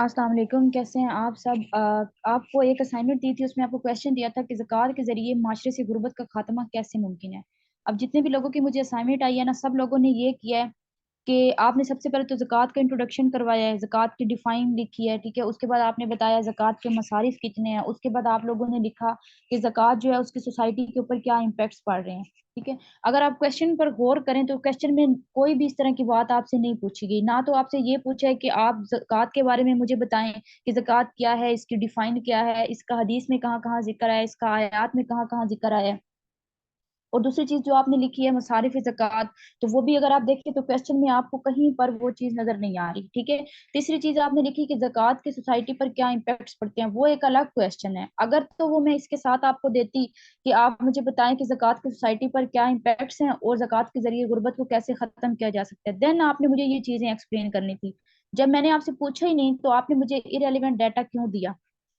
अस्सलाम वालेकुम। कैसे हैं आप सब? आपको एक असाइनमेंट दी थी, उसमें आपको क्वेश्चन दिया था कि ज़कात के ज़रिए माशरे से गुर्बत का खात्मा कैसे मुमकिन है। अब जितने भी लोगों की मुझे असाइनमेंट आई है ना, सब लोगों ने ये किया है कि आपने सबसे पहले तो ज़कात का इंट्रोडक्शन करवाया है, ज़कात की डिफ़ाइन लिखी है, ठीक है? उसके बाद आपने बताया ज़कात के मसारिफ़ कितने हैं, उसके बाद आप लोगों ने लिखा कि ज़कात जो है उसकी सोसाइटी के ऊपर क्या इम्पैक्ट्स पड़ रहे हैं, ठीक है? अगर आप क्वेश्चन पर गौर करें तो क्वेश्चन में कोई भी इस तरह की बात आपसे नहीं पूछी गई। ना तो आपसे ये पूछा है कि आप ज़कात के बारे में मुझे बताएँ कि ज़कात क्या है, इसकी डिफ़ाइन क्या है, इसका हदीस में कहाँ-कहाँ ज़िक्र है, इसका आयात में कहाँ-कहाँ ज़िक्र आया है। और दूसरी चीज़ जो आपने लिखी है मसारिफ़ ज़कात, तो वो भी अगर आप देखें तो क्वेश्चन में आपको कहीं पर वो चीज़ नज़र नहीं आ रही, ठीक है? तीसरी चीज़ आपने लिखी कि ज़कात के सोसाइटी पर क्या इम्पैक्ट्स पड़ते हैं, वो एक अलग क्वेश्चन है। अगर तो वो मैं इसके साथ आपको देती कि आप मुझे बताएँ कि ज़कात की सोसाइटी पर क्या इम्पैक्ट्स हैं और ज़कात के ज़रिए गुर्बत को कैसे ख़त्म किया जा सकता है, देन आपने मुझे ये चीज़ें एक्सप्लेन करनी थी। जब मैंने आपसे पूछा ही नहीं, तो आपने मुझे इर्रेलेवेंट डाटा क्यों दिया?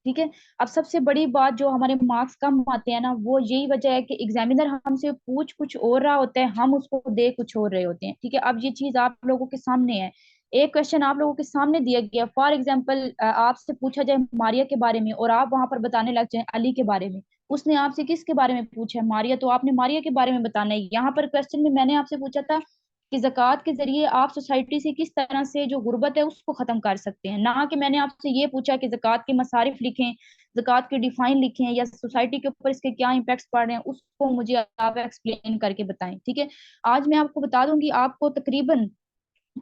ठीक है? अब सबसे बड़ी बात जो हमारे मार्क्स कम आते हैं ना, वो यही वजह है कि एग्ज़ामिनर हमसे पूछ कुछ और रहा होता है, हम उसको दे कुछ और रहे होते हैं, ठीक है? अब ये चीज़ आप लोगों के सामने है। एक क्वेश्चन आप लोगों के सामने दिया गया, फॉर एग्ज़ाम्पल आपसे पूछा जाए मारिया के बारे में और आप वहाँ पर बताने लग जाएँ अली के बारे में। उसने आपसे किसके बारे में पूछा है? मारिया, तो आपने मारिया के बारे में बताना है। यहाँ पर क्वेश्चन में मैंने आपसे पूछा था कि ज़कात के ज़रिए आप सोसाइटी से किस तरह से जो गुर्बत है उसको ख़त्म कर सकते हैं, ना कि मैंने आपसे ये पूछा कि ज़कात के मसारिफ़ लिखें, ज़कात की डिफ़ाइन लिखें या सोसाइटी के ऊपर इसके क्या इम्पैक्ट्स पड़ रहे हैं, उसको मुझे आप एक्सप्लेन करके बताएँ, ठीक है? आज मैं आपको बता दूँगी, आपको तकरीबन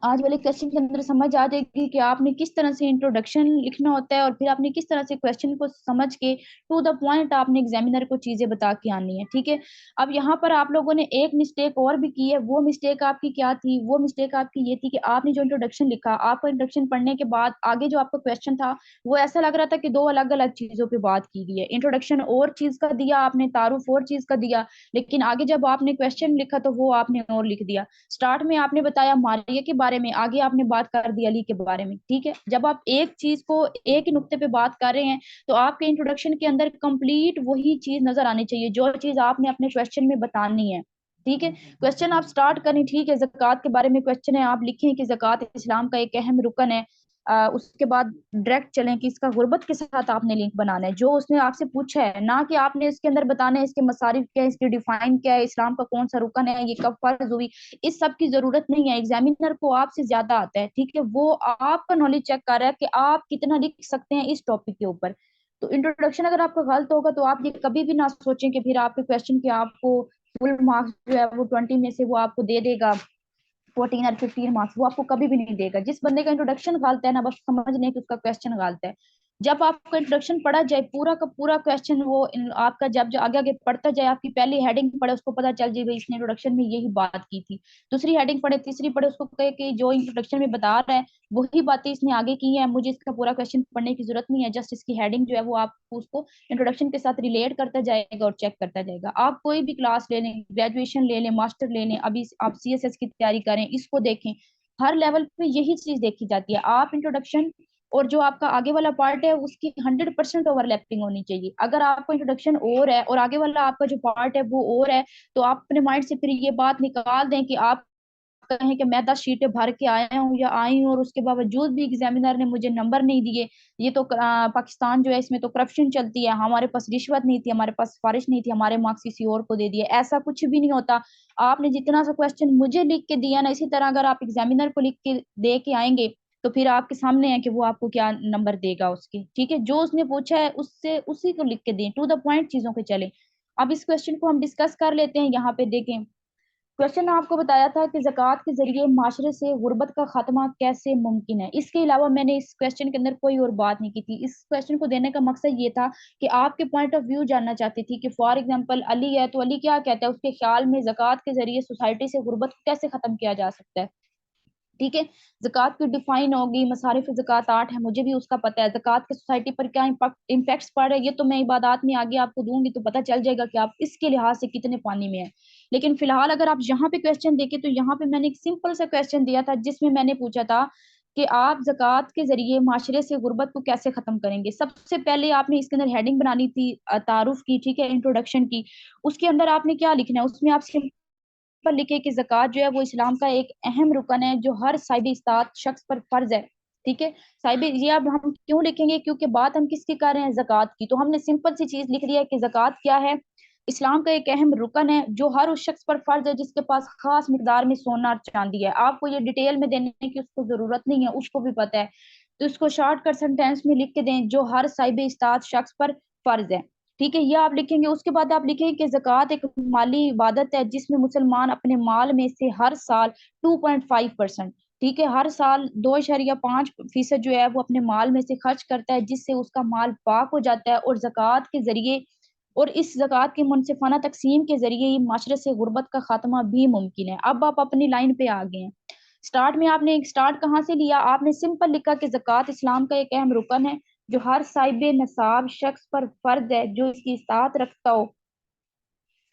आज वाले क्वेश्चन के अंदर समझ आ जाएगी कि आपने किस तरह से इंट्रोडक्शन लिखना होता है और फिर आपने किस तरह से क्वेश्चन को समझ के टू द पॉइंट आपने एग्जामिनर को चीजें बता के आनी है, ठीक है? अब यहाँ पर आप लोगों ने एक मिस्टेक और भी की है। वो मिस्टेक आपकी क्या थी? वो मिस्टेक आपकी ये थी कि आपने जो इंट्रोडक्शन लिखा, आपका इंट्रोडक्शन पढ़ने के बाद आगे जो आपका क्वेश्चन था, वो ऐसा लग रहा था कि दो अलग अलग चीजों पे बात की गई है। इंट्रोडक्शन और चीज का दिया आपने, तारुफ और चीज का दिया, लेकिन आगे जब आपने क्वेश्चन लिखा तो वो आपने और लिख दिया। स्टार्ट में आपने बताया मारिया के बारे में, आगे आपने बात कर दी अली के बारे में, ठीक है? जब आप एक चीज को एक ही नुक्ते पे बात कर रहे हैं, तो आपके इंट्रोडक्शन के अंदर कंप्लीट वही चीज नजर आनी चाहिए जो चीज आपने अपने क्वेश्चन में बतानी है, ठीक है? क्वेश्चन आप स्टार्ट करें, ठीक है? ज़कात के बारे में क्वेश्चन है, आप लिखें कि ज़कात इस्लाम का एक अहम रुकन है। उसके बाद डायरेक्ट चलें कि इसका गुर्बत के साथ आपने लिंक बनाना है, जो उसने आपसे पूछा है, ना कि आपने इसके अंदर बताना है इसके मसारिफ क्या है, इसकी डिफाइन क्या है, इस्लाम का कौन सा रुकन है, ये कब फर्ज हुई। इस सब की जरूरत नहीं है। एग्जामिनर को आपसे ज्यादा आता है, ठीक है? वो आपका नॉलेज चेक कर रहा है कि आप कितना लिख सकते हैं इस टॉपिक के ऊपर। तो इंट्रोडक्शन अगर आपका गलत होगा तो आप ये कभी भी ना सोचें कि फिर आपके क्वेश्चन के आपको फुल मार्क्स जो है वो 20 में से वो आपको दे देगा 14 और 15 मार्क्स, वो आपको कभी भी नहीं देगा। जिस बंदे का इंट्रोडक्शन गलत है ना, बस समझ लें कि उसका क्वेश्चन गलत है। जब आपका इंट्रोडक्शन पढ़ा जाए पूरा का पूरा क्वेश्चन, वो आपका जब जो आगे आगे पढ़ता जाए, आपकी पहली हेडिंग पढ़े, उसको पता चल जाए भाई इसने इंट्रोडक्शन में यही बात की थी। दूसरी हेडिंग पढ़े, तीसरी पढ़े, उसको कहे कि जो इंट्रोडक्शन में बता रहा है वही बातें इसने आगे की हैं, मुझे इसका पूरा क्वेश्चन पढ़ने की जरूरत नहीं है। जस्ट इसकी हेडिंग जो है वो आपको उसको इंट्रोडक्शन के साथ रिलेट करता जाएगा और चेक करता जाएगा। आप कोई भी क्लास ले लें, ग्रेजुएशन ले लें, मास्टर ले लें, अभी आप सीएसएस की तैयारी करें, इसको देखें, हर लेवल पे यही चीज देखी जाती है। आप इंट्रोडक्शन और जो आपका आगे वाला पार्ट है उसकी 100% ओवरलैपिंग होनी चाहिए। अगर आपका इंट्रोडक्शन और है और आगे वाला आपका जो पार्ट है वो और है, तो आप अपने माइंड से फिर ये बात निकाल दें कि आप कहें कि मैं 10 शीटें भर के आया हूँ या आई हूँ और उसके बावजूद भी एग्जामिनर ने मुझे नंबर नहीं दिए। ये तो पाकिस्तान जो है इसमें तो करप्शन चलती है, हमारे पास रिश्वत नहीं थी, हमारे पास सिफारिश नहीं थी, हमारे मार्क्स किसी और को दे दिए, ऐसा कुछ भी नहीं होता। आपने जितना सा क्वेश्चन मुझे लिख के दिया ना, इसी तरह अगर आप एग्जामिनर को लिख के दे के आएंगे तो फिर आपके सामने है कि वो आपको क्या नंबर देगा उसके, ठीक है? जो उसने पूछा है उससे उसी को लिख के दें, टू द पॉइंट चीजों के चले। अब इस क्वेश्चन को हम डिस्कस कर लेते हैं। यहाँ पे देखें, क्वेश्चन आपको बताया था कि ज़कात के ज़रिए माशरे से गुर्बत का खात्मा कैसे मुमकिन है। इसके अलावा मैंने इस क्वेश्चन के अंदर कोई और बात नहीं की थी। इस क्वेश्चन को देने का मकसद ये था कि आपके पॉइंट ऑफ व्यू जानना चाहती थी कि फॉर एग्जांपल अली है, तो अली क्या कहता है, उसके ख्याल में ज़कात के ज़रिए सोसाइटी से गुर्बत को कैसे ख़त्म किया जा सकता है, ठीक है? ज़कात की डिफाइन होगी, मसारिफ ज़कात 8 है, मुझे भी उसका पता है। ज़कात के सोसाइटी पर क्या इम्पैक्ट्स पड़ रहे हैं, ये तो मैं इबादत में आगे आपको दूँगी तो पता चल जाएगा कि आप इसके लिहाज से कितने पानी में हैं। लेकिन फिलहाल अगर आप यहाँ पे क्वेश्चन देखें, तो यहाँ पे मैंने एक सिंपल सा क्वेश्चन दिया था जिसमें मैंने पूछा था कि आप ज़कात के ज़रिए माशरे से गुर्बत को कैसे ख़त्म करेंगे? सबसे पहले आपने इसके अंदर हेडिंग बनानी थी तारुफ की, ठीक है? इंट्रोडक्शन की। उसके अंदर आपने क्या लिखना है? उसमें आप पर लिखे कि ज़कात जो है वो इस्लाम का एक अहम रुकन है जो हर साहिब इस्तात शख्स पर फर्ज है। ठीक है साहिब, ये अब हम क्यों लिखेंगे, क्योंकि बात हम किसकी कर रहे हैं, ज़कात की। तो हमने सिंपल सी चीज लिख दिया है कि ज़कात क्या है। इस्लाम का एक अहम रुकन है जो हर उस शख्स पर फर्ज है जिसके पास खास मिकदार में सोना और चांदी है। आपको ये डिटेल में देने की उसको जरूरत नहीं है, उसको भी पता है। तो इसको शॉर्टकट सेंटेंस में लिख के दें, जो हर साहिब इस्तात शख्स पर फर्ज है। ठीक है, ये आप लिखेंगे। उसके बाद आप लिखेंगे कि ज़कात एक माली इबादत है जिसमें मुसलमान अपने माल में से हर साल 2.5%, ठीक है, हर साल 2.5% जो है वो अपने माल में से खर्च करता है, जिससे उसका माल पाक हो जाता है। और जक़ात के जरिए, और इस जक़ात की मुनसिफाना तकसीम के जरिए ही माशरे से गुर्बत का खात्मा भी मुमकिन है। अब आप अपनी लाइन पे आ गए हैं। स्टार्ट में आपने एक स्टार्ट कहाँ से लिया, आपने सिंपल लिखा कि जक़ात इस्लाम का एक अहम रुकन है जो हर साहिब नसाब शख्स पर फर्ज है जो इसकी इताअत रखता हो।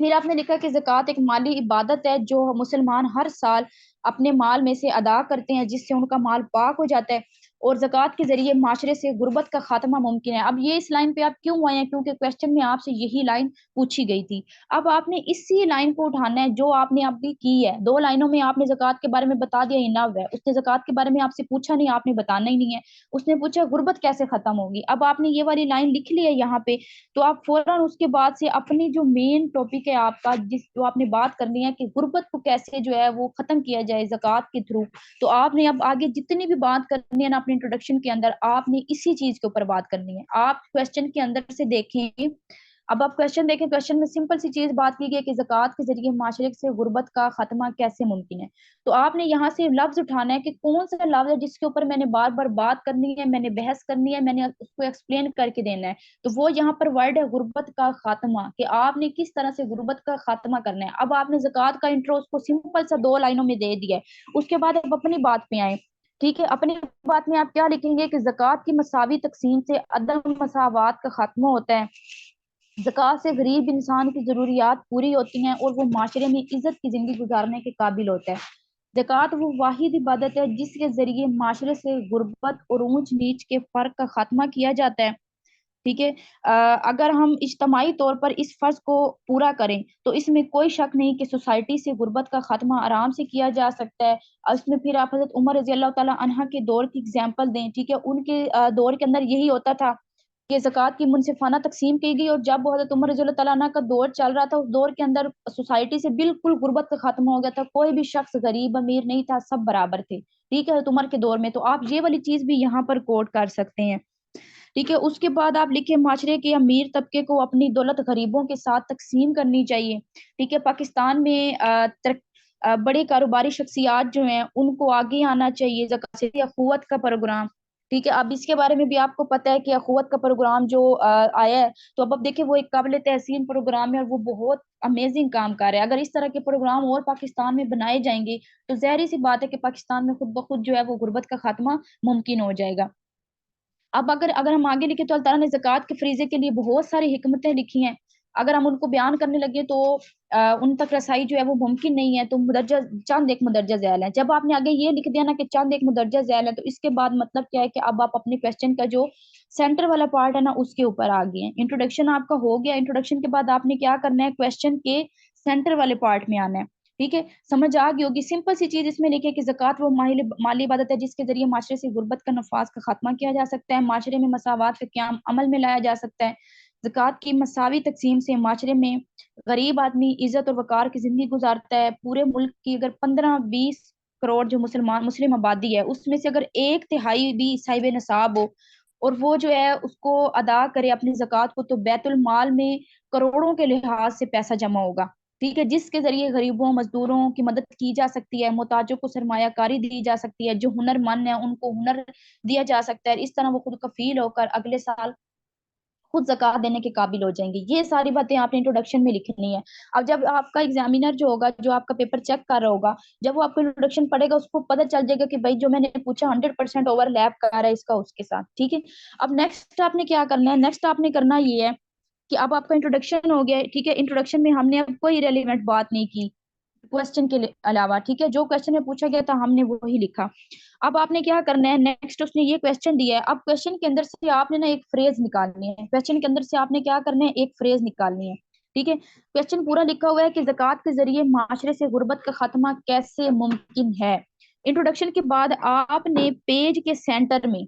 फिर आपने लिखा कि ज़कात एक माली इबादत है जो मुसलमान हर साल अपने माल में से अदा करते हैं, जिससे उनका माल पाक हो जाता है। और ज़कात के जरिए माशरे से गुर्बत का खात्मा मुमकिन है। अब ये इस लाइन पे आप क्यों आए हैं, क्योंकि क्वेश्चन में आपसे यही लाइन पूछी गई थी। अब आपने इसी लाइन को उठाना है जो आपने अभी की है। 2 लाइनों में आपने ज़कात के बारे में बता दिया, इनफ है। उसने ज़कात के बारे में आपसे पूछा नहीं, आपने बताना ही नहीं है। उसने पूछा गुर्बत कैसे खत्म होगी। अब आपने ये वाली लाइन लिख ली है यहाँ पे, तो आप फौरन उसके बाद से अपनी जो मेन टॉपिक है आपका, जिस जो आपने बात करनी है कि गुर्बत को कैसे जो है वो खत्म किया जाए ज़कात के थ्रू, तो आपने अब आगे जितनी भी बात करनी है ना अपने इंट्रोडक्शन के अंदर, आपने इसी चीज के ऊपर बात करनी है। आप क्वेश्चन के अंदर से देखें। अब आप क्वेश्चन देखें, क्वेश्चन में सिंपल सी चीज बात की गई है कि ज़कात के जरिए माशरे से गुर्बत का खात्मा कैसे मुमकिन है। तो आपने यहाँ से लफ्ज उठाना है कि कौन सा लफ्ज है जिसके ऊपर मैंने बार बार बात करनी है, मैंने बहस करनी है, मैंने उसको एक्सप्लेन करके देना है। तो वो यहाँ पर वर्ड है गुर्बत का खात्मा, कि आपने किस तरह से गुर्बत का खात्मा करना है। अब आपने ज़कात का इंट्रो उसको सिंपल सा 2 लाइनों में दे दिया है। उसके बाद आप अपनी बात पे आए। ठीक है, अपनी बात में आप क्या लिखेंगे कि ज़कात की मसावी तकसीम से अदम मसावात का खात्मा होता है। ज़कात से गरीब इंसान की जरूरियात पूरी होती हैं और वो माशरे में इज्जत की जिंदगी गुजारने के काबिल होता है। ज़कात वो वाहिद इबादत है जिसके जरिए माशरे से गुर्बत और ऊंच नीच के फर्क का खात्मा किया जाता है। ठीक है, अगर हम इज्तमाही तौर पर इस फर्ज को पूरा करें तो इसमें कोई शक नहीं कि सोसाइटी से गुर्बत का खात्मा आराम से किया जा सकता है। इसमें फिर आप हजरत उमर रजी अल्लाह ताला अन्हा के दौर की एग्जाम्पल दें। ठीक है, उनके दौर के अंदर यही होता था कि ज़कात की मुनसिफाना तकसीम की गई, और जब वो हजरत उमर रजी अल्लाह ताला अन्हा का दौर चल रहा था, उस दौर के अंदर सोसाइटी से बिल्कुल गुर्बत का खात्मा हो गया था। कोई भी शख्स गरीब अमीर नहीं था, सब बराबर थे। ठीक है, हजरत उमर के दौर में। तो आप ये वाली चीज भी यहाँ पर कोट कर सकते हैं। ठीक है, उसके बाद आप लिखे माशरे के अमीर तबके को अपनी दौलत गरीबों के साथ तकसीम करनी चाहिए। ठीक है, पाकिस्तान में बड़े कारोबारी शख्सियात जो हैं उनको आगे आना चाहिए ज़कात से। अखुवत का प्रोग्राम, ठीक है, अब इसके बारे में भी आपको पता है कि अखुवत का प्रोग्राम जो आया है, तो अब देखिए वो एक काबिल तहसीन प्रोग्राम है और वो बहुत अमेजिंग काम कर रहा है। अगर इस तरह के प्रोग्राम और पाकिस्तान में बनाए जाएंगे तो जाहिर सी बात है कि पाकिस्तान में खुद ब खुद जो है वो गुर्बत का खात्मा मुमकिन हो जाएगा। अब अगर अगर हम आगे लिखे तो अल्लाह ताला ने ज़कात के फरीज़े के लिए बहुत सारी हिकमतें लिखी हैं। अगर हम उनको बयान करने लगे तो उन तक रसाई जो है वो मुमकिन नहीं है। तो मुदर्रजा, चंद एक मुदर्रजा ज़ैल है। जब आपने आगे ये लिख दिया ना कि चंद एक मुदर्रजा ज़ैल है, तो इसके बाद मतलब क्या है कि अब आप अपने क्वेश्चन का जो सेंटर वाला पार्ट है ना उसके ऊपर आ गए हैं। इंट्रोडक्शन आपका हो गया। इंट्रोडक्शन के बाद आपने क्या करना है, क्वेश्चन के सेंटर वाले पार्ट में आना है। ठीक है, समझ आ गई होगी। सिंपल सी चीज इसमें लिखी है कि ज़कात वो माली माली इबादत है जिसके जरिए माशरे से गुर्बत का नफाज का खात्मा किया जा सकता है, माशरे में मसावात का क्याम अमल में लाया जा सकता है। ज़कात की मसावी तकसीम से माशरे में गरीब आदमी इज्जत और वकार की जिंदगी गुजारता है। पूरे मुल्क की अगर 15-20 करोड़ जो मुस्लिम आबादी है, उसमें से अगर 1/3 भी साहिब नसाब हो और वो जो है उसको अदा करे अपनी ज़कात को, तो बैतुल माल में करोड़ों के लिहाज से पैसा जमा होगा। ठीक है, जिसके जरिए गरीबों मजदूरों की मदद की जा सकती है, मोहताजों को सरमायाकारी दी जा सकती है, जो हुनरमंद है उनको हुनर दिया जा सकता है। इस तरह वो खुद कफील होकर अगले साल खुद ज़कात देने के काबिल हो जाएंगे। ये सारी बातें आपने इंट्रोडक्शन में लिखनी है। अब जब आपका एग्जामिनर जो होगा, जो आपका पेपर चेक कर रहा होगा, जब वो आपको इंट्रोडक्शन पढ़ेगा उसको पता चल जाएगा कि भाई जो मैंने पूछा 100% ओवरलैप कर रहा है इसका उसके साथ। ठीक है, अब नेक्स्ट आपने क्या करना है, नेक्स्ट आपने करना ये है कि अब आपका इंट्रोडक्शन हो गया है। ठीक है, इंट्रोडक्शन में हमने अब कोई रेलिवेंट बात नहीं की क्वेश्चन के अलावा। ठीक है, जो क्वेश्चन में पूछा गया था हमने वही लिखा। अब आपने क्या करना है, नेक्स्ट उसने ये क्वेश्चन दिया है। अब क्वेश्चन के अंदर से आपने ना एक फ्रेज निकालनी है। क्वेश्चन के अंदर से आपने क्या करना है, एक फ्रेज निकालनी है। ठीक है, क्वेश्चन पूरा लिखा हुआ है कि ज़कात के जरिए माशरे से गुर्बत का खात्मा कैसे मुमकिन है। इंट्रोडक्शन के बाद आपने पेज के सेंटर में,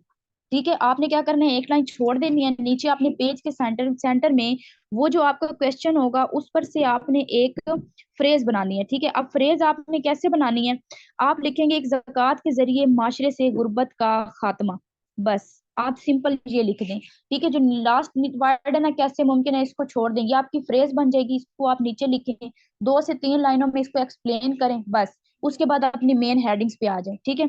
ठीक है, आपने क्या करना है, एक लाइन छोड़ देनी है, नीचे आपने पेज के सेंटर सेंटर में वो जो आपका क्वेश्चन होगा उस पर से आपने एक फ्रेज बनानी है। ठीक है, अब फ्रेज आपने कैसे बनानी है, आप लिखेंगे एक ज़कात के जरिए माशरे से गुर्बत का खात्मा। बस आप सिंपल ये लिख दें। ठीक है, जो लास्ट वर्ड है ना, कैसे मुमकिन है, इसको छोड़ दें, ये आपकी फ्रेज बन जाएगी, इसको आप नीचे लिखें, 2 से 3 लाइनों में इसको एक्सप्लेन करें बस। उसके बाद अपनी मेन हेडिंग्स पे आ जाए। ठीक है,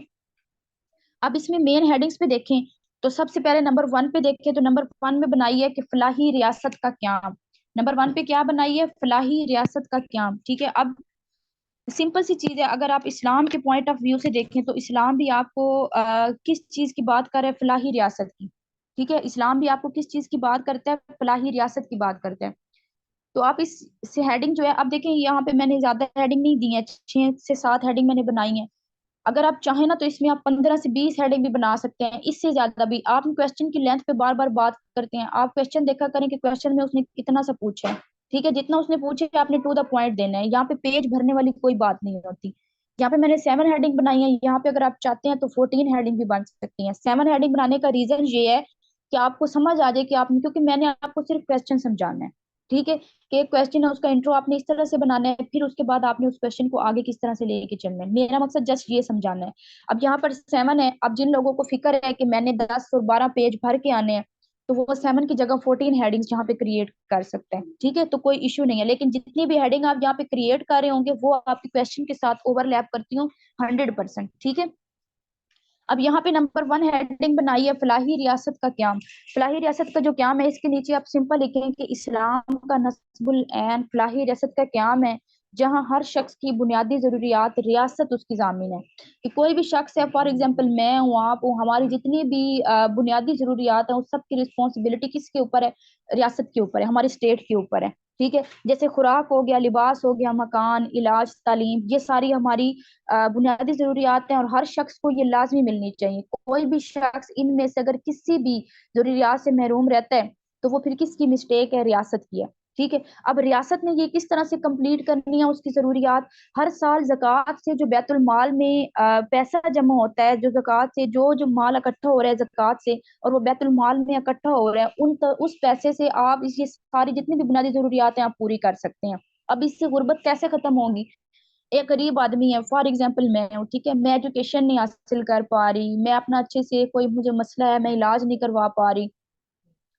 अब इसमें मेन हेडिंग्स पे देखें तो सबसे पहले नंबर 1 पे देखें तो नंबर 1 में बनाई है कि फलाही रियासत का क्याम। नंबर 1 पे क्या बनाई है, फलाही रियासत का क्याम। ठीक है, अब सिंपल सी चीज है, अगर आप इस्लाम के पॉइंट ऑफ व्यू से देखें तो इस्लाम भी आपको किस चीज की बात कर रहा है, फलाही रियासत की। ठीक है, इस्लाम भी आपको किस चीज की बात करता है, फलाही रियासत की बात करता है। तो आप इस से हेडिंग जो है, अब देखें यहाँ पे मैंने ज्यादा हेडिंग नहीं दी है, 6 से 7 हेडिंग मैंने बनाई है। अगर आप चाहें ना तो इसमें आप 15 से 20 हेडिंग भी बना सकते हैं, इससे ज्यादा भी। आप क्वेश्चन की लेंथ पे बार बार बात करते हैं, आप क्वेश्चन देखा करें कि क्वेश्चन में उसने कितना सा पूछा है। ठीक है, जितना उसने पूछे आपने टू द पॉइंट देना है, यहाँ पे पेज भरने वाली कोई बात नहीं होती। यहाँ पे मैंने 7 हेडिंग बनाई है, यहाँ पे अगर आप चाहते हैं तो 14 हेडिंग भी बन सकती हैं। 7 हेडिंग बनाने का रीजन ये है कि आपको समझ आ जाए कि आपने, क्योंकि मैंने आपको सिर्फ क्वेश्चन समझाना है। ठीक है, कि एक क्वेश्चन है उसका इंट्रो आपने इस तरह से बनाना है, फिर उसके बाद आपने उस क्वेश्चन को आगे किस तरह से लेके चलना है, मेरा मकसद जस्ट ये समझाना है। अब यहाँ पर 7 है, अब जिन लोगों को फिक्र है कि मैंने 10 और 12 पेज भर के आने हैं, तो वो 7 की जगह 14 हेडिंग्स यहाँ पे क्रिएट कर सकते हैं। ठीक है, तो कोई इश्यू नहीं है, लेकिन जितनी भी हेडिंग आप यहाँ पे क्रिएट कर रहे होंगे वो आपके क्वेश्चन के साथ ओवरलैप करती हूँ 100%। ठीक है, अब यहाँ पे नंबर 1 हेडिंग बनाई है फलाही रियासत का क्याम। फलाही रियासत का जो क्याम है, इसके नीचे आप सिंपल लिखें कि इस्लाम का नस्बुल ऐन फलाही रियासत का क्याम है, जहाँ हर शख्स की बुनियादी जरूरियात रियासत उसकी जामिन है। कि कोई भी शख्स है, फॉर एग्जाम्पल मैं हूँ, आप हूँ, हमारी जितनी भी बुनियादी जरूरियात है उस सब की रिस्पॉन्सिबिलिटी किसके ऊपर है, रियासत के ऊपर है, हमारी स्टेट के ऊपर है। ठीक है, जैसे खुराक हो गया, लिबास हो गया, मकान, इलाज, तालीम, ये सारी हमारी बुनियादी जरूरियात हैं और हर शख्स को ये लाजमी मिलनी चाहिए। कोई भी शख्स इनमें से अगर किसी भी जरूरियात से महरूम रहता है तो वो फिर किसकी मिस्टेक है, रियासत की है। ठीक है, अब रियासत ने ये किस तरह से कंप्लीट करनी है उसकी जरूरियात, हर साल जक़ात से जो बैतुल माल में पैसा जमा होता है, जो जक़ात से जो जो माल इकट्ठा हो रहा है जक़ात से, और वो बैतुल माल में इकट्ठा हो रहा है, उस पैसे से आप ये सारी जितनी भी बुनियादी जरूरियात हैं आप पूरी कर सकते हैं। अब इससे गुर्बत कैसे खत्म होगी, एक गरीब आदमी है, फॉर एग्जाम्पल मैं हूँ, ठीक है, मैं एजुकेशन नहीं हासिल कर पा रही, मैं अपना अच्छे से, कोई मुझे मसला है, मैं इलाज नहीं करवा पा रही,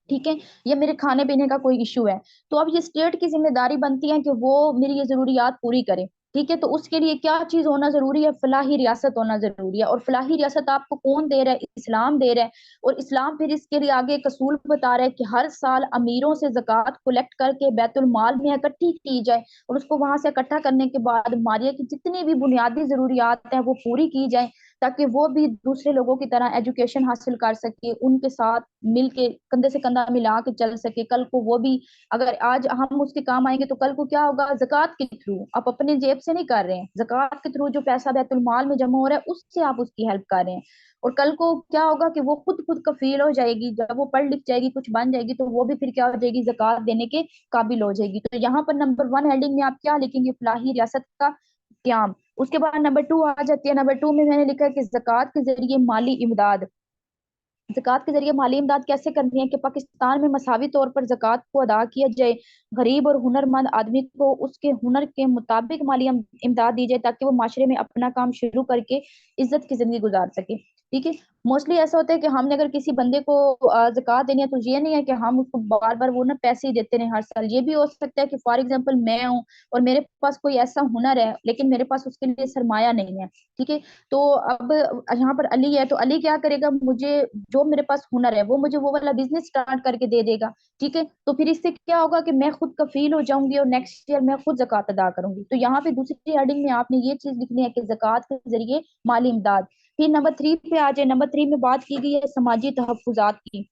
ठीक है, या मेरे खाने पीने का कोई इशू है, तो अब ये स्टेट की जिम्मेदारी बनती है कि वो मेरी ये जरूरियात पूरी करे। ठीक है, तो उसके लिए क्या चीज होना जरूरी है, फलाही रियासत होना जरूरी है। और फलाही रियासत आपको कौन दे रहा है, इस्लाम दे रहा है। और इस्लाम फिर इसके लिए आगे एक असूल बता रहा है कि हर साल अमीरों से जक़ात कलेक्ट करके बैतुल माल में इकट्ठी की जाए, और उसको वहां से इकट्ठा करने के बाद मारिया की जितनी भी बुनियादी जरूरियात हैं वो पूरी की जाए, ताकि वो भी दूसरे लोगों की तरह एजुकेशन हासिल कर सके, उनके साथ मिलके कंधे से कंधा मिला के चल सके। कल को वो भी, अगर आज हम उसके काम आएंगे तो कल को क्या होगा, जक़ात के थ्रू, आप अपने जेब से नहीं कर रहे हैं, जक़ात के थ्रू जो पैसा बैतुल माल में जमा हो रहा है उससे आप उसकी हेल्प कर रहे हैं। और कल को क्या होगा कि वो खुद खुद कफील हो जाएगी, जब वो पढ़ लिख जाएगी, कुछ बन जाएगी, तो वो भी फिर क्या हो जाएगी, जक़ात देने के काबिल हो जाएगी। तो यहाँ पर नंबर 1 हेडिंग में आप क्या लिखेंगे, फलाही रियासत का क्याम। उसके बाद नंबर 2 आ जाती है, नंबर 2 में मैंने लिखा है कि जक़ात के जरिए माली इमदाद। जक़ात के जरिए माली इमदाद कैसे करनी है, कि पाकिस्तान में मसावी तौर पर जक़ात को अदा किया जाए, गरीब और हुनरमंद आदमी को उसके हुनर के मुताबिक माली इमदाद दी जाए, ताकि वो माशरे में अपना काम शुरू करके इज्जत की जिंदगी गुजार सके। ठीक है, मोस्टली ऐसा होता है कि हमने अगर किसी बंदे को ज़कात देनी है तो ये नहीं है कि हम उसको बार बार वो ना पैसे ही देते रहे हर साल। ये भी हो सकता है कि फॉर एग्जाम्पल मैं हूँ और मेरे पास कोई ऐसा हुनर है लेकिन मेरे पास उसके लिए सरमाया नहीं है। ठीक है, तो अब यहाँ पर अली है, तो अली क्या करेगा, मुझे जो मेरे पास हुनर है वो मुझे वो वाला बिजनेस स्टार्ट करके दे देगा। ठीक है, तो फिर इससे क्या होगा कि मैं खुद कफील हो जाऊंगी और नेक्स्ट ईयर मैं खुद जक़ात अदा करूंगी। तो यहाँ पे दूसरी हेडिंग में आपने ये चीज लिखनी है कि जक़ात के जरिए माली इमदाद। फिर नंबर 3 पे आ जाए, नंबर 3 में बात की गई है समाजी तहफुजात की।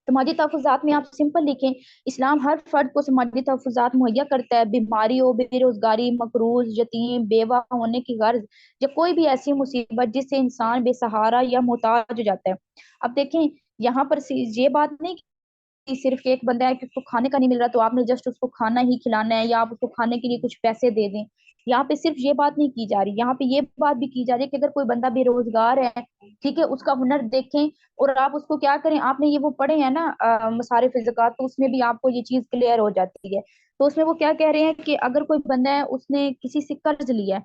समाजी तहफुजात में आप सिंपल लिखें, इस्लाम हर फर्द को समाजी तहफुजात मुहैया करता है, बीमारी हो, बेरोजगारी, मकरूज, यतीम, बेवा होने की गर्ज, या कोई भी ऐसी मुसीबत जिससे इंसान बेसहारा या मोहताज हो जाता है। अब देखें, यहाँ पर ये बात नहीं कि सिर्फ एक बंदा है कि उसको खाने का नहीं मिल रहा तो आपने जस्ट उसको खाना ही खिलाना है या आप उसको खाने के लिए कुछ पैसे दे दें। यहाँ पे सिर्फ ये बात नहीं की जा रही, यहाँ पे ये बात भी की जा रही है कि अगर कोई बंदा बेरोजगार है, ठीक है, उसका हुनर देखें और आप उसको क्या करें। आपने ये वो पढ़े हैं ना मसारिफ ज़कात, तो उसमें भी आपको ये चीज क्लियर हो जाती है। तो उसमें वो क्या कह रहे हैं कि अगर कोई बंदा है उसने किसी से कर्ज लिया है,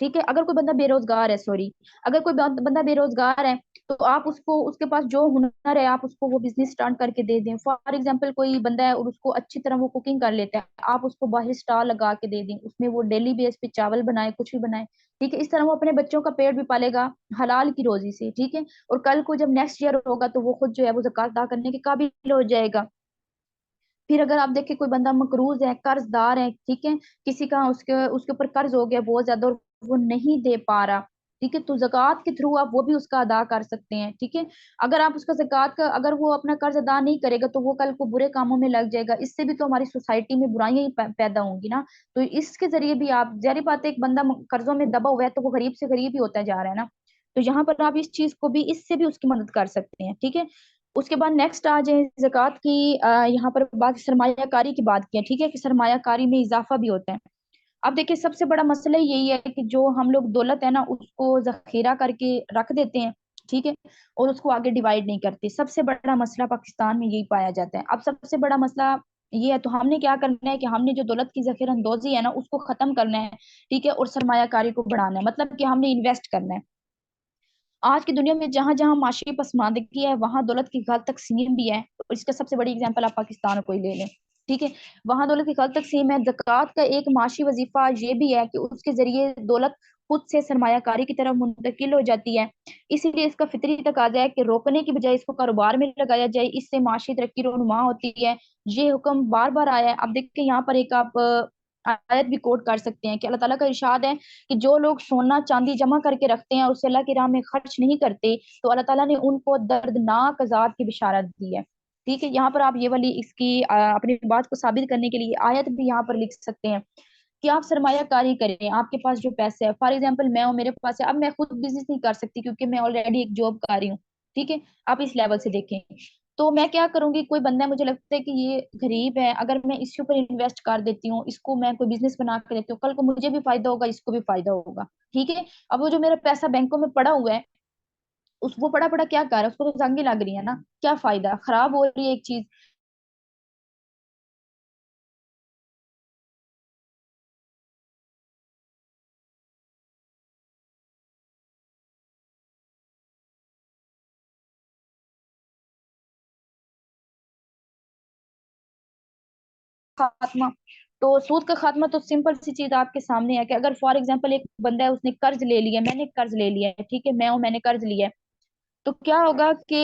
ठीक है, अगर कोई बंदा बेरोजगार है, सॉरी, अगर कोई बंदा बेरोजगार है, तो आप उसको, उसके पास जो हुनर है आप उसको वो बिजनेस स्टार्ट करके दे दें। फॉर एग्जांपल कोई बंदा है और उसको अच्छी तरह वो कुकिंग कर लेता है, आप उसको बाहर स्टॉल लगा के दे दें, उसमें वो डेली बेस पे चावल बनाए, कुछ भी बनाए, ठीक है। इस तरह वो अपने बच्चों का पेट भी पालेगा हलाल की रोजी से, ठीक है। और कल को जब नेक्स्ट ईयर होगा तो वो खुद जो है वो ज़कात अदा करने के काबिल हो जाएगा। फिर अगर आप देखें कोई बंदा मकरूज है, कर्जदार है, ठीक है, किसी का उसके उसके ऊपर कर्ज हो गया बहुत ज्यादा और वो नहीं दे पा रहा, ठीक है, तो जक़ात के थ्रू आप वो भी उसका अदा कर सकते हैं, ठीक है। अगर आप उसका जक़ात का, अगर वो अपना कर्ज अदा नहीं करेगा तो वो कल को बुरे कामों में लग जाएगा, इससे भी तो हमारी सोसाइटी में बुराइयां ही पैदा होंगी ना। तो इसके जरिए भी आप, जारी बात है, एक बंदा कर्जों में दबा हुआ है तो वो गरीब से गरीब ही होता जा रहा है ना। तो यहाँ पर आप इस चीज को भी, इससे भी उसकी मदद कर सकते हैं, ठीक है। उसके बाद नेक्स्ट आ जाए ज़कात की, यहाँ पर बात सरमायाकारी की बात की है, ठीक है, कि सरमायाकारी में इजाफा भी होता है। अब देखिए सबसे बड़ा मसला यही है कि जो हम लोग दौलत है ना उसको जखीरा करके रख देते हैं, ठीक है, और उसको आगे डिवाइड नहीं करते। सबसे बड़ा मसला पाकिस्तान में यही पाया जाता है। अब सबसे बड़ा मसला ये है, तो हमने क्या करना है कि हमने जो दौलत की जखीरा अंदोजी है ना उसको खत्म करना है, ठीक है, और सरमायाकारी को बढ़ाना है, मतलब कि हमने इन्वेस्ट करना है। आज की दुनिया में जहां जहां माशी पसमानदगी है वहां दौलत की गलत तकसीम भी है। और इसका सबसे बड़ी एग्जांपल आप पाकिस्तान को ही ले लें, ठीक है, वहां दौलत की गलत तकसीम है। ज़कात का एक माशी वजीफा ये भी है कि उसके जरिए दौलत खुद से सरमायाकारी की तरफ मुंतकिल हो जाती है। इसीलिए इसका फितरी तकाजा है कि रोकने की बजाय इसको कारोबार में लगाया जाए, इससे माशी तरक्की रोनुमा होती है। ये हुक्म बार बार आया है। अब देखिए यहाँ पर एक आप आयत भी कोट कर सकते हैं कि अल्लाह ताला का इरशाद है कि जो लोग सोना चांदी जमा करके रखते हैं और उसे अल्लाह की राह में खर्च नहीं करते, तो अल्लाह ताला ने उनको दर्दनाक अजाब की बिशारत दी है, ठीक है। यहाँ पर आप ये वाली इसकी अपनी बात को साबित करने के लिए आयत भी यहाँ पर लिख सकते हैं कि आप सरमायाकारी करें। आपके पास जो पैसे है, फॉर एग्जाम्पल मैं हूँ, मेरे पास है, अब मैं खुद बिजनेस नहीं कर सकती क्योंकि मैं ऑलरेडी एक जॉब कर रही हूँ, ठीक है। आप इस लेवल से देखें तो मैं क्या करूंगी, कोई बंदा है, मुझे लगता है कि ये गरीब है, अगर मैं इसके ऊपर इन्वेस्ट कर देती हूँ, इसको मैं कोई बिजनेस बना के देती हूँ, कल को मुझे भी फायदा होगा, इसको भी फायदा होगा, ठीक है। अब वो जो मेरा पैसा बैंकों में पड़ा हुआ है, उस वो पड़ा पड़ा क्या कर रहा है, उसको तो जंग ही लग रही है ना, क्या फायदा, खराब हो रही है एक चीज। खात्मा, तो सूद का खात्मा तो सिंपल सी चीज आपके सामने है कि अगर फॉर एग्जांपल एक बंदा है, उसने कर्ज ले लिया, मैंने कर्ज ले लिया है, ठीक है, मैं हूं, मैंने कर्ज लिया है, तो क्या होगा कि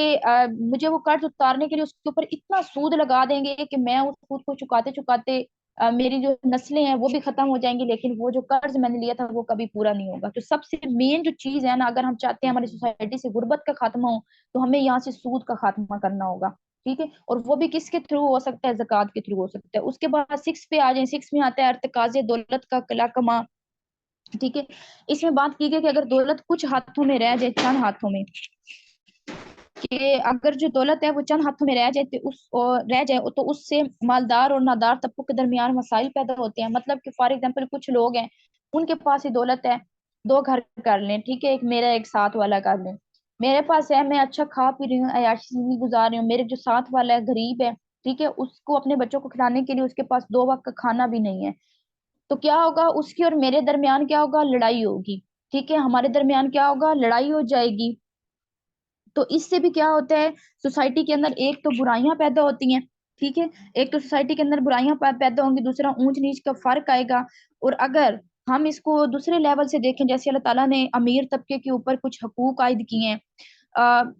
मुझे वो कर्ज उतारने के लिए उसके ऊपर इतना सूद लगा देंगे कि मैं उस सूद को चुकाते चुकाते मेरी जो नस्लें हैं वो भी खत्म हो जाएंगी, लेकिन वो जो कर्ज मैंने लिया था वो कभी पूरा नहीं होगा। तो सबसे मेन जो चीज है ना, अगर हम चाहते हैं हमारी सोसाइटी से गुर्बत का खात्मा हो, तो हमें यहाँ से सूद का खात्मा करना होगा, ठीक है। और वो भी किसके थ्रू हो सकता है, जक़ात के थ्रू हो सकता है। उसके बाद सिक्स पे आ जाए, सिक्स में आता है अर्तकाज़े दौलत का कला कमा, ठीक है। इसमें बात की गई कि अगर दौलत कुछ हाथों में रह जाए, चंद हाथों में, कि अगर जो दौलत है वो चंद हाथों में रह जाए, तो रह जाए तो उससे मालदार और नादार तबकों के दरमियान मसाइल पैदा होते हैं। मतलब कि फॉर एग्जाम्पल कुछ लोग हैं, उनके पास ही दौलत है, दो घर कर लें, ठीक है, एक मेरा एक साथ वाला कर लें। मेरे पास है, मैं अच्छा खा पी रही हूँ, अय्याशी जिंदगी गुजार रही हूँ, मेरे जो साथ वाला है गरीब है, ठीक है, उसको अपने बच्चों को खिलाने के लिए उसके पास दो वक्त का खाना भी नहीं है। तो क्या होगा, उसकी और मेरे दरमियान क्या होगा, लड़ाई होगी, ठीक है, हमारे दरमियान क्या होगा, लड़ाई हो जाएगी। तो इससे भी क्या होता है, सोसाइटी के अंदर एक तो बुराइयां पैदा होती हैं, ठीक है, एक तो सोसाइटी के अंदर बुराइयां पैदा होंगी, दूसरा ऊंच नीच का फर्क आएगा। और अगर हम इसको दूसरे लेवल से देखें, जैसे अल्लाह ताला ने अमीर तबके के ऊपर कुछ हकूक आयद किए हैं,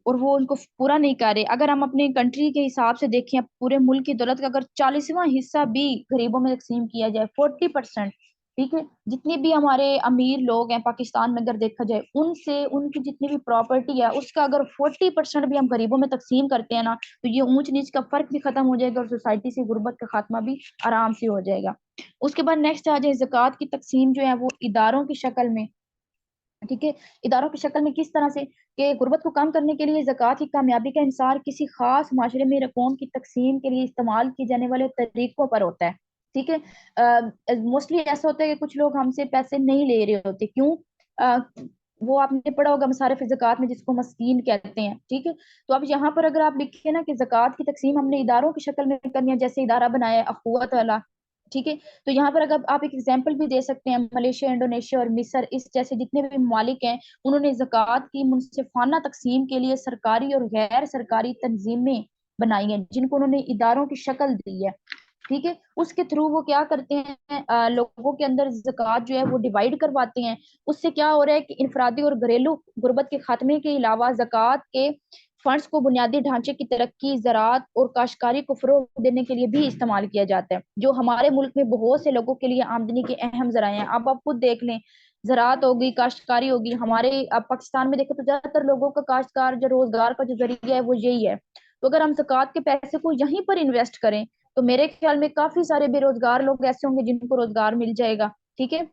और वो उनको पूरा नहीं कर रहे। अगर हम अपने कंट्री के हिसाब से देखें, पूरे मुल्क की दौलत का अगर 40वां हिस्सा भी गरीबों में तकसीम किया जाए, 40%, ठीक है, जितने भी हमारे अमीर लोग हैं पाकिस्तान में अगर देखा जाए, उनसे उनकी जितनी भी प्रॉपर्टी है उसका अगर 40% भी हम गरीबों में तकसीम करते हैं ना, तो ये ऊंच नीच का फर्क भी खत्म हो जाएगा और सोसाइटी से गुर्बत का खात्मा भी आराम से हो जाएगा। उसके बाद नेक्स्ट आ जाए, जक़ात की तकसीम जो है वो इदारों की शक्ल में, ठीक है, इदारों की शक्ल में किस तरह से, कि गुर्बत को कम करने के लिए ज़कात की कामयाबी का इंसार किसी खास माशरे में रकूम की तकसीम के लिए इस्तेमाल किए जाने वाले तरीकों पर होता है। ठीक है। मोस्टली ऐसा होता है कि कुछ लोग हमसे पैसे नहीं ले रहे होते, क्यों? अ, वो आपने पढ़ा होगा मसारिफ ज़कात में, जिसको मस्कीन कहते हैं, ठीक है। तो अब यहाँ पर अगर आप लिखे ना कि ज़कात की तकसीम हमने इदारों की शक्ल में करनी है, जैसे इदारा बनाया है अखुवत वाला, ठीक है। तो यहाँ पर अगर आप एक एग्जांपल भी दे सकते हैं, मलेशिया, इंडोनेशिया और मिस्र, इस जैसे जितने भी ममालिक हैं, उन्होंने ज़कात की मुनसिफाना तकसीम के लिए सरकारी और गैर सरकारी तंजीमें बनाई हैं, जिनको उन्होंने इदारों की शक्ल दी है, ठीक है। उसके थ्रू वो क्या करते हैं, लोगों के अंदर ज़कात जो है वो डिवाइड करवाते हैं। उससे क्या हो रहा है कि इनफरादी और घरेलू गुर्बत के खात्मे के अलावा ज़कात के फंड्स को बुनियादी ढांचे की तरक्की, ज़राअत और काश्तकारी को फरोग देने के लिए भी इस्तेमाल किया जाता है, जो हमारे मुल्क में बहुत से लोगों के लिए आमदनी के अहम जराए हैं। अब आप खुद देख लें, ज़राअत होगी, काश्तकारी होगी, हमारे अब पाकिस्तान में देखें तो ज्यादातर लोगों का काश्तकार जो रोजगार का जो जरिया है वो यही है। तो अगर हम ज़कात के पैसे को यहीं पर इन्वेस्ट करें, तो मेरे ख्याल में काफी सारे बेरोजगार लोग ऐसे होंगे जिनको रोजगार मिल जाएगा, ठीक है।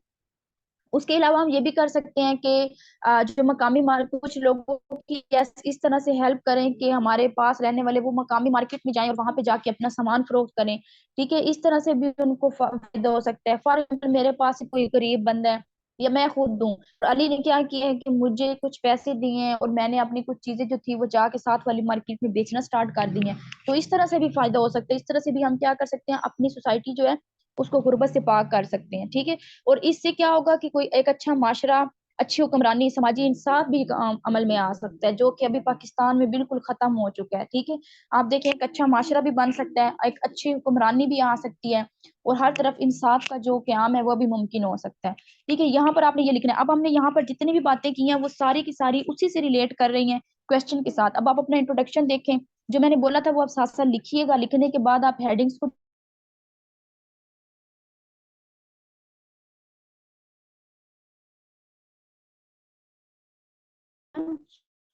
उसके अलावा हम ये भी कर सकते हैं कि जो मकामी मार्केट, कुछ लोगों की इस तरह से हेल्प करें कि हमारे पास रहने वाले वो मकामी मार्केट में जाएं और वहां पे जाके अपना सामान फरोख्त करें, ठीक है। इस तरह से भी उनको फायदा हो सकता है। फॉर एग्जाम्पल, मेरे पास कोई गरीब बंदा है या मैं खुद दूं, और अली ने क्या किया है कि मुझे कुछ पैसे दिए हैं और मैंने अपनी कुछ चीजें जो थी वो जाके साथ वाली मार्केट में बेचना स्टार्ट कर दी हैं। तो इस तरह से भी फायदा हो सकता है। इस तरह से भी हम क्या कर सकते हैं, अपनी सोसाइटी जो है उसको गुर्बत से पाक कर सकते हैं, ठीक है। और इससे क्या होगा कि कोई एक अच्छा माशरा, अच्छी हुक्मरानी, समाजी इंसाफ भी अमल में आ सकता है, जो कि अभी पाकिस्तान में बिल्कुल खत्म हो चुका है, ठीक है। आप देखें, एक अच्छा माशरा भी बन सकता है, एक अच्छी हुक्मरानी भी आ सकती है, और हर तरफ इंसाफ का जो क्याम है वो भी मुमकिन हो सकता है, ठीक है। यहाँ पर आपने ये लिखना है। अब हमने यहाँ पर जितनी भी बातें की हैं वो सारी की सारी उसी से रिलेट कर रही हैं क्वेश्चन के साथ। अब आप अपना इंट्रोडक्शन देखें, जो मैंने बोला था वो आप साथ साथ लिखिएगा। लिखने के बाद आप हेडिंग्स को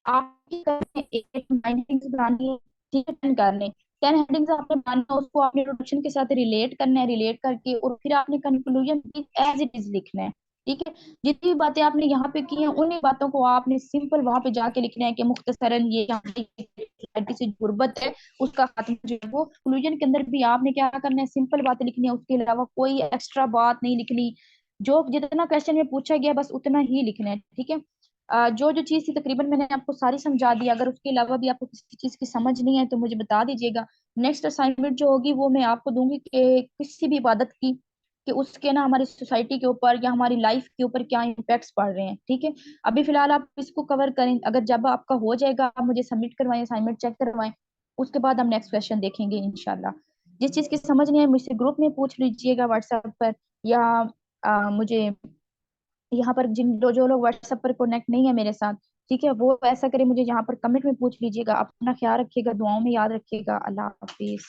आपकी करने 8 9 हेडिंग्स बनानी है, ठीक है, 10 करने, 10 हेडिंग्स आपने बनानी है, उसको आपने इंट्रोडक्शन के साथ रिलेट करना है, रिलेट करके और फिर आपने कंक्लूजन भी एज इट इज लिखना है, ठीक है। जितनी भी बातें आपने यहाँ पे की हैं उन्हीं बातों को आपने सिंपल वहां पे जाके लिखना है कि मुख्तसरन ये यहाँ पे सोसाइटी से गुर्बत है उसका खात्मा जो है वो। कंक्लूजन के अंदर भी आपने क्या करना है, सिंपल बातें लिखनी है, उसके अलावा कोई एक्स्ट्रा बात नहीं लिखनी। जो जितना क्वेश्चन में पूछा गया बस उतना ही लिखना है, ठीक है। जो जो चीज थी तकरीबन मैंने आपको सारी समझा दी। अगर उसके अलावा भी आपको किसी चीज की समझ नहीं है तो मुझे बता दीजिएगा। नेक्स्ट असाइनमेंट जो होगी वो मैं आपको दूंगी कि किसी भी इबादत की, कि उसके ना हमारी सोसाइटी के ऊपर या हमारी लाइफ के ऊपर क्या इम्पैक्ट्स पड़ रहे हैं, ठीक है। अभी फिलहाल आप इसको कवर करें, अगर जब आपका हो जाएगा आप मुझे सबमिट करवाएं, असाइनमेंट चेक करवाएं। उसके बाद हम नेक्स्ट क्वेश्चन देखेंगे इंशाल्लाह। जिस चीज की समझ नहीं है मुझसे ग्रुप में पूछ लीजिएगा व्हाट्सएप पर, या मुझे यहाँ पर जिन जो लोग व्हाट्सएप पर कनेक्ट नहीं है मेरे साथ, ठीक है, वो ऐसा करे मुझे यहाँ पर कमेंट में पूछ लीजिएगा। अपना ख्याल रखिएगा, दुआओं में याद रखिएगा। अल्लाह हाफिज।